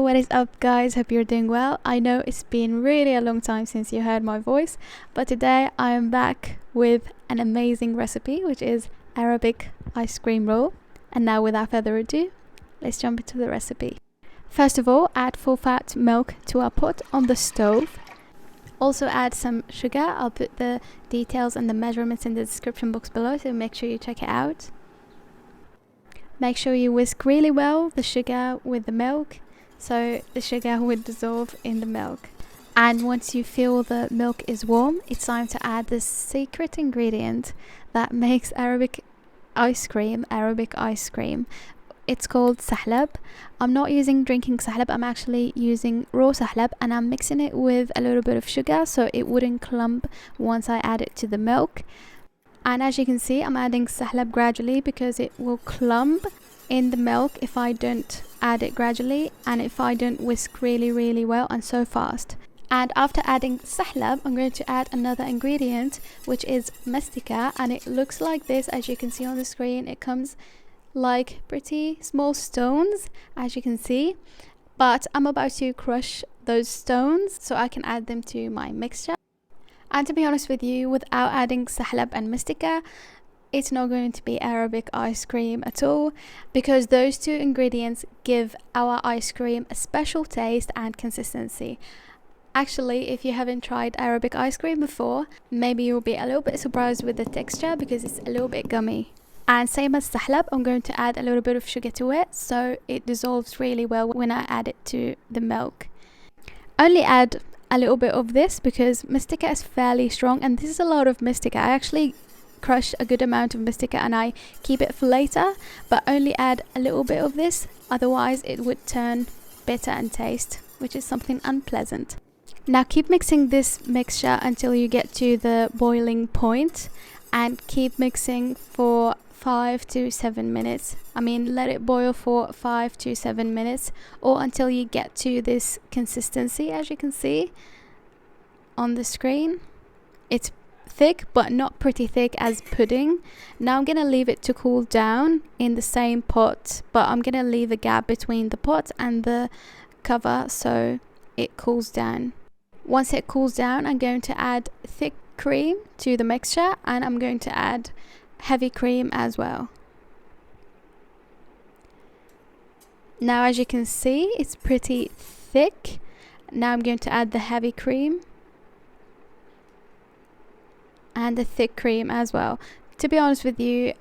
what is up guys, hope you're doing well. I know it's been really a long time since you heard my voice, but today I am back with an amazing recipe, which is Arabic ice cream roll. And now without further ado, let's jump into the recipe. First of all, add full fat milk to our pot on the stove. Also add some sugar. I'll put the details and the measurements in the description box below, so make sure you check it out. Make sure you whisk really well the sugar with the milk, so the sugar would dissolve in the milk. And once you feel the milk is warm, it's time to add the secret ingredient that makes Arabic ice cream. It's called sahlab. I'm not using drinking sahlab, I'm actually using raw sahlab, and I'm mixing it with a little bit of sugar so it wouldn't clump once I add it to the milk. And as you can see, I'm adding sahlab gradually because it will clump in the milk if I don't add it gradually and if I don't whisk really well and so fast. And after adding sahlab, I'm going to add another ingredient, which is mastica, and it looks like this. As you can see on the screen, it comes like pretty small stones, as you can see, but I'm about to crush those stones so I can add them to my mixture. And to be honest with you, without adding sahlab and mastica, it's not going to be Arabic ice cream at all, because those two ingredients give our ice cream a special taste and consistency. Actually, if you haven't tried Arabic ice cream before, maybe you'll be a little bit surprised with the texture because it's a little bit gummy. And same as sahlab, I'm going to add a little bit of sugar to it so it dissolves really well when I add it to the milk. Only add a little bit of this because mastica is fairly strong, and this is a lot of mastica. I actually crush a good amount of mastica and I keep it for later, but only add a little bit of this, otherwise it would turn bitter in taste, which is something unpleasant. Now keep mixing this mixture until you get to the boiling point, and keep mixing for 5 to 7 minutes. Let it boil for 5 to 7 minutes, or until you get to this consistency. As you can see on the screen, it's thick but not pretty thick as pudding. Now I'm gonna leave it to cool down in the same pot, but I'm gonna leave a gap between the pot and the cover so it cools down. Once it cools down, I'm going to add thick cream to the mixture, and I'm going to add heavy cream as well. Now as you can see, it's pretty thick. Now I'm going to add the heavy cream and the thick cream as well. To be honest with you,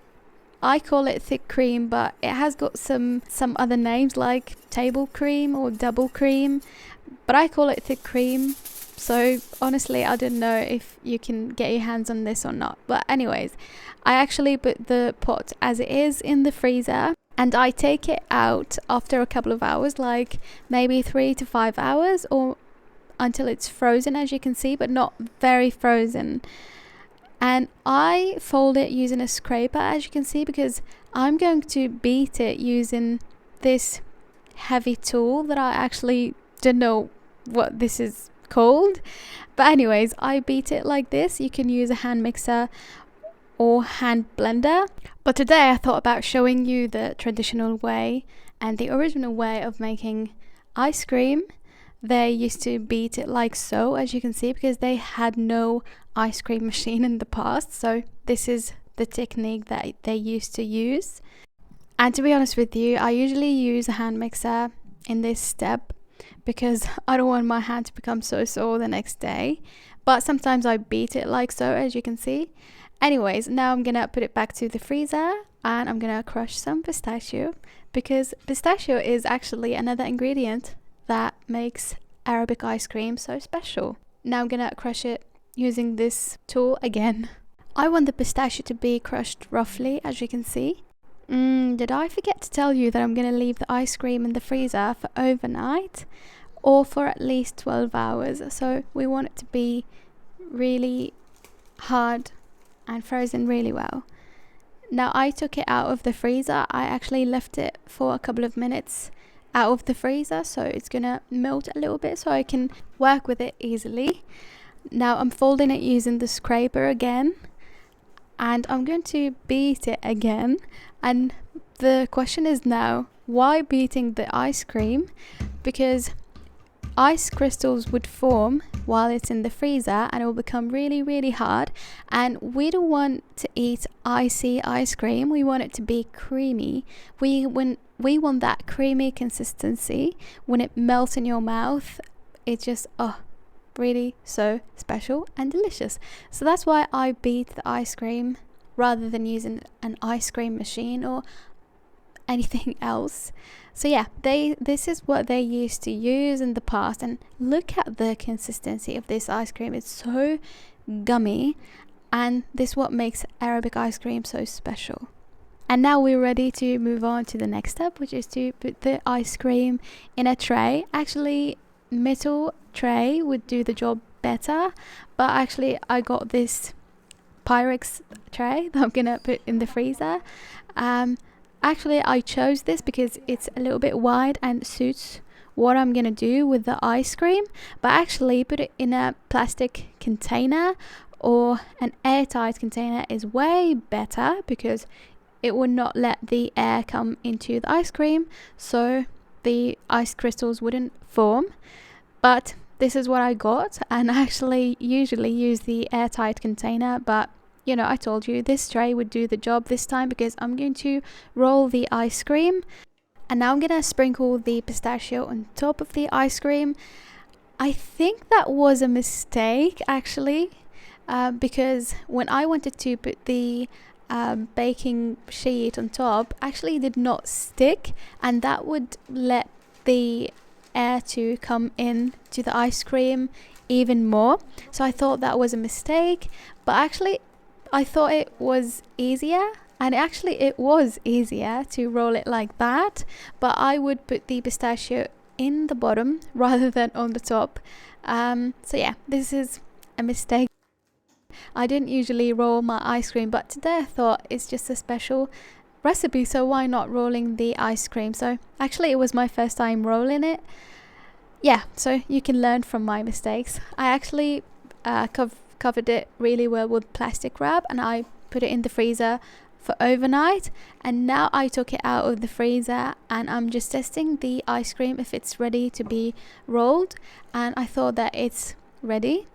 I call it thick cream, but it has got some other names like table cream or double cream, but I call it thick cream. So honestly, I don't know if you can get your hands on this or not. But anyways, I actually put the pot as it is in the freezer, and I take it out after a couple of hours, like maybe 3 to 5 hours, or until it's frozen, as you can see, but not very frozen. And I fold it using a scraper, as you can see, because I'm going to beat it using this heavy tool that I actually don't know what this is called. But anyways, I beat it like this. You can use a hand mixer or hand blender, but today I thought about showing you the traditional way and the original way of making ice cream. They used to beat it like so, as you can see, because they had no ice cream machine in the past. So this is the technique that they used to use. And to be honest with you, I usually use a hand mixer in this step because I don't want my hand to become so sore the next day. But sometimes I beat it like so, as you can see. Anyways, now I'm gonna put it back to the freezer, and I'm gonna crush some pistachio, because pistachio is actually another ingredient that makes Arabic ice cream so special. Now I'm gonna crush it using this tool again. I want the pistachio to be crushed roughly, as you can see. Did I forget to tell you that I'm gonna leave the ice cream in the freezer for overnight, or for at least 12 hours. So we want it to be really hard and frozen really well. Now I took it out of the freezer. I actually left it for a couple of minutes out of the freezer, so it's gonna melt a little bit so I can work with it easily. Now I'm folding it using the scraper again, and I'm going to beat it again. And the question is now, why beating the ice cream? because ice crystals would form while it's in the freezer and it will become really hard, and we don't want to eat icy ice cream. We want it to be creamy. We want that creamy consistency when it melts in your mouth. It's just really so special and delicious. So that's why I beat the ice cream rather than using an ice cream machine or anything else. So yeah, this is what they used to use in the past, and look at the consistency of this ice cream. It's so gummy, and this is what makes Arabic ice cream so special. And now we're ready to move on to the next step, which is to put the ice cream in a tray. Actually, metal tray would do the job better, but actually I got this Pyrex tray that I'm gonna put in the freezer. Actually, I chose this because it's a little bit wide and suits what I'm gonna do with the ice cream. But actually, put it in a plastic container or an airtight container is way better, because it would not let the air come into the ice cream, so the ice crystals wouldn't form. But this is what I got, and I actually usually use the airtight container, but you know, I told you this tray would do the job this time, because I'm going to roll the ice cream, and now I'm gonna sprinkle the pistachio on top of the ice cream. I think that was a mistake actually, because when I wanted to put the baking sheet on top, actually did not stick, and that would let the air to come in to the ice cream even more. So I thought that was a mistake, but actually I thought it was easier, and actually it was easier to roll it like that, but I would put the pistachio in the bottom rather than on the top. So yeah, this is a mistake. I didn't usually roll my ice cream, but today I thought it's just a special recipe, so why not rolling the ice cream? So actually it was my first time rolling it. Yeah, so you can learn from my mistakes. I actually covered it really well with plastic wrap, and I put it in the freezer for overnight, and now I took it out of the freezer and I'm just testing the ice cream if it's ready to be rolled, and I thought that it's ready.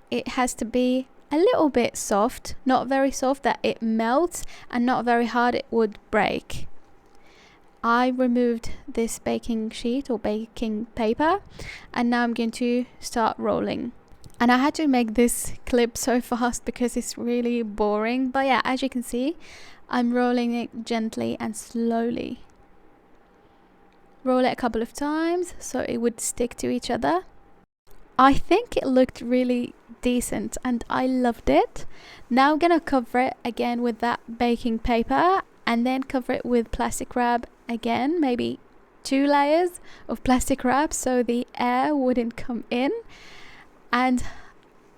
It has to be a little bit soft, not very soft that it melts, and not very hard it would break. I removed this baking sheet or baking paper, and now I'm going to start rolling. And I had to make this clip so fast because it's really boring. But yeah, as you can see, I'm rolling it gently and slowly. Roll it a couple of times so it would stick to each other. I think it looked really decent and I loved it. Now I'm gonna cover it again with that baking paper, and then cover it with plastic wrap again, maybe 2 layers of plastic wrap so the air wouldn't come in. And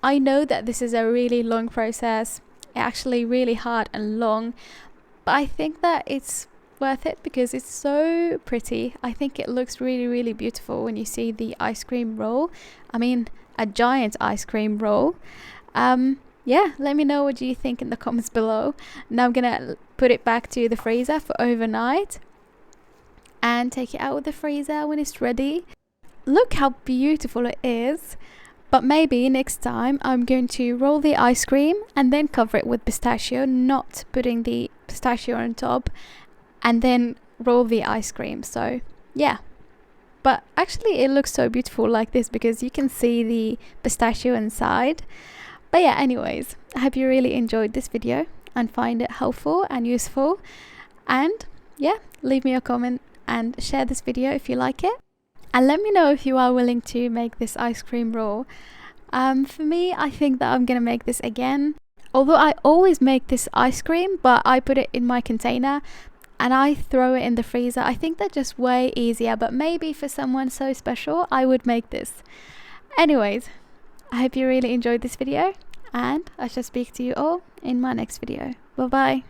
I know that this is a really long process, actually really hard and long, but I think that it's worth it because it's so pretty. I think it looks really beautiful when you see the ice cream roll. I mean, a giant ice cream roll. Yeah, let me know what you think in the comments below. Now I'm gonna put it back to the freezer for overnight and take it out of the freezer when it's ready. Look how beautiful it is. But maybe next time I'm going to roll the ice cream and then cover it with pistachio, not putting the pistachio on top, and then roll the ice cream. So yeah, but actually it looks so beautiful like this because you can see the pistachio inside. But yeah, anyways, I hope you really enjoyed this video and find it helpful and useful. And yeah, leave me a comment and share this video if you like it. And let me know if you are willing to make this ice cream roll. For me, I think that I'm gonna make this again. Although I always make this ice cream, but I put it in my container and I throw it in the freezer. I think that's just way easier, but maybe for someone so special, I would make this. Anyways, I hope you really enjoyed this video, and I shall speak to you all in my next video. Bye bye.